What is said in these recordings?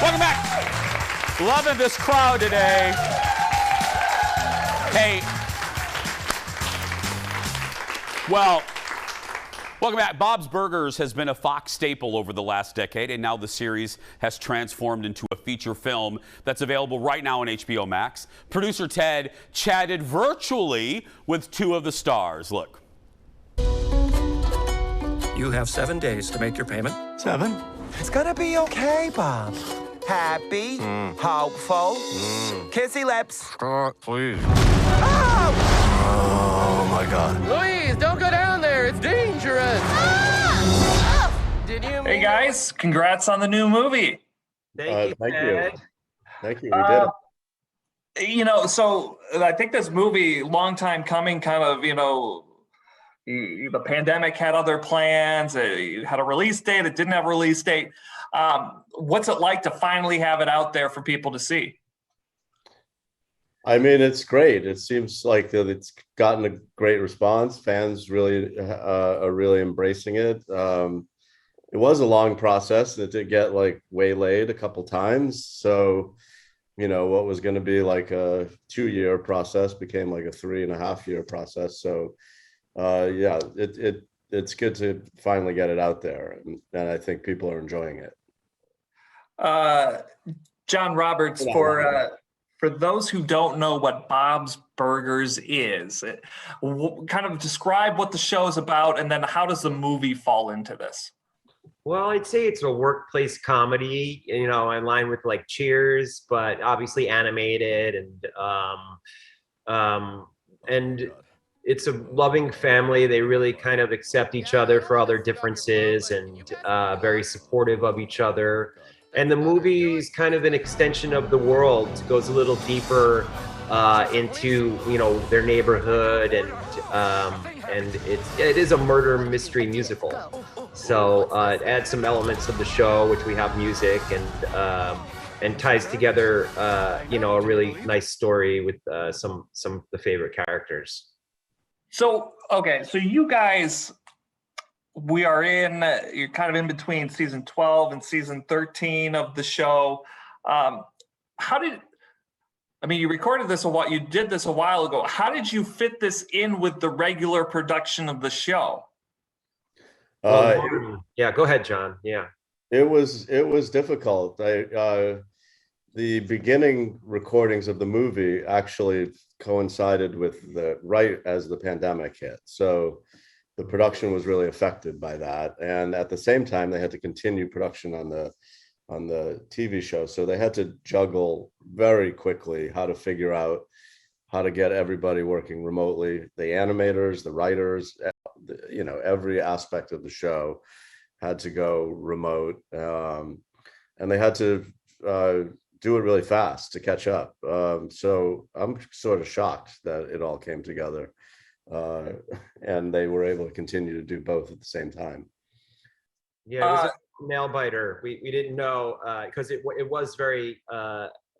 Welcome back. Loving this crowd today. Hey. Well, welcome back. Bob's Burgers has been a Fox staple over the last decade, and now the series has transformed into a feature film that's available right now on HBO Max. Producer Ted chatted virtually with two of the stars. Look. You have 7 days to make your payment. 7? It's gonna be okay, Bob. Happy, hopeful, kissy lips. Please. Oh! Oh my God. Louise, don't go down there. It's dangerous. Did you? Hey guys, congrats on the new movie. Thank you. Thank you. Thank you. We did it. You know, so I think this movie, long time coming, kind of, you know, the pandemic had other plans. It had a release date. It didn't have a release date. What's it like to finally have it out there for people to see? I mean, it's great. It seems like that it's gotten a great response. Fans really are really embracing it. It was a long process. It did get like waylaid a couple times. So, you know, what was going to be like a 2-year process became like a 3.5-year process. So, yeah, it's good to finally get it out there, and I think people are enjoying it. John Roberts, for those who don't know what Bob's Burgers is, kind of describe what the show is about, and then how does the movie fall into this? Well, I'd say it's a workplace comedy, you know, in line with like Cheers, but obviously animated, and it's a loving family. They really kind of accept each other for all their differences and very supportive of each other. And the movie is kind of an extension of the world. It goes a little deeper into, you know, their neighborhood, and it is a murder mystery musical. So it adds some elements of the show, which we have music, and ties together, you know, a really nice story with some of the favorite characters. So, okay, so you guys, you're kind of in between season 12 and season 13 of the show. You recorded this you did this a while ago. How did you fit this in with the regular production of the show? Yeah, go ahead, John. Yeah. It was difficult. The beginning recordings of the movie actually coincided with right as the pandemic hit. So the production was really affected by that. And at the same time, they had to continue production on the TV show. So they had to juggle very quickly how to figure out how to get everybody working remotely, the animators, the writers, you know, every aspect of the show had to go remote. And they had to do it really fast to catch up. So I'm sort of shocked that it all came together. And they were able to continue to do both at the same time. Yeah, it was a nail biter. We didn't know because it was very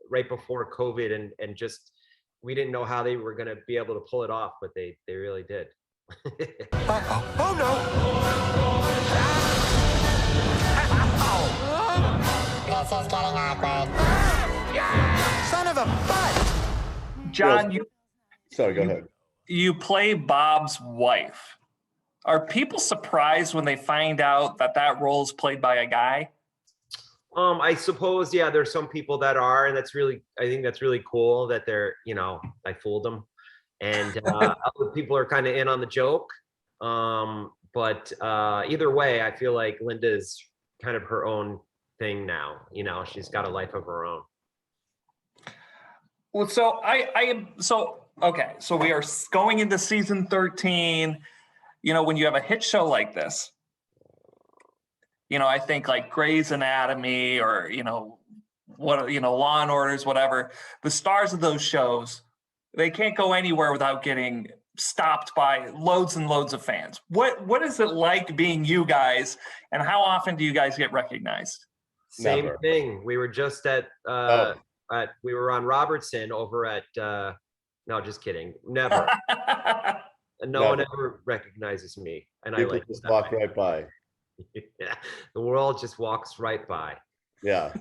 right before COVID, and just we didn't know how they were going to be able to pull it off, but they really did. Oh no! This is getting awkward. Son of a butt! John, Sorry, go ahead. You play Bob's wife. Are people surprised when they find out that role is played by a guy? I suppose, yeah, there's some people that are, and I think that's really cool that they're, you know, I fooled them. And other people are kind of in on the joke. But either way, I feel like Linda's kind of her own thing now. You know, she's got a life of her own. Well, so okay, so we are going into season 13. You know, when you have a hit show like this, you know, I think like Grey's Anatomy or, you know, Law and Orders, whatever, the stars of those shows, they can't go anywhere without getting stopped by loads and loads of fans. What is it like being you guys, and how often do you guys get recognized? Same Never. thing. We were just we were on Robertson over at no, just kidding. Never. No one ever recognizes me, and People I like just that walk way. right by. Yeah, the world just walks right by. Yeah.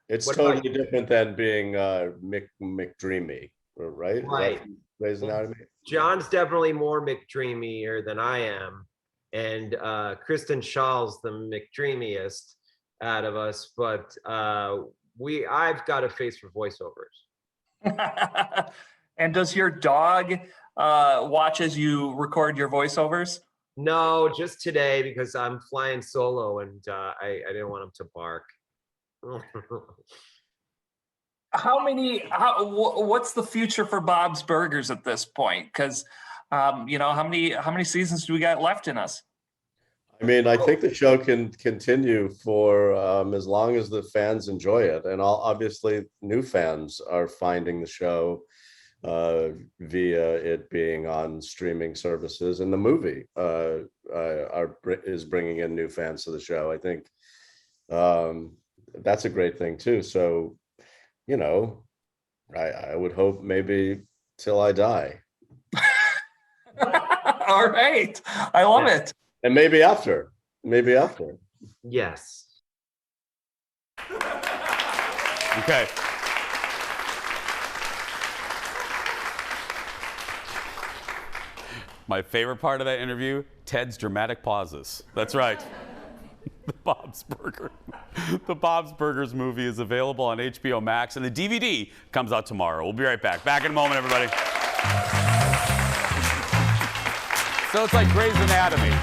It's What about totally different than being McDreamy, right? Right. Grey's Anatomy. John's definitely more McDreamier than I am, and Kristen Shaw's the McDreamiest out of us. But I've got a face for voiceovers. And does your dog watch as you record your voiceovers? No, just today because I'm flying solo and I didn't want him to bark. What's the future for Bob's Burgers at this point? Because how many seasons do we got left in us? I mean, I think the show can continue for as long as the fans enjoy it, and obviously new fans are finding the show via it being on streaming services, and the movie is bringing in new fans to the show. I think that's a great thing too. So, I would hope maybe till I die. All right, I love it. And maybe after. Yes. Okay. My favorite part of that interview, Ted's dramatic pauses. That's right. The Bob's Burgers movie is available on HBO Max, and the DVD comes out tomorrow. We'll be right back. Back in a moment, everybody. So it's like Grey's Anatomy.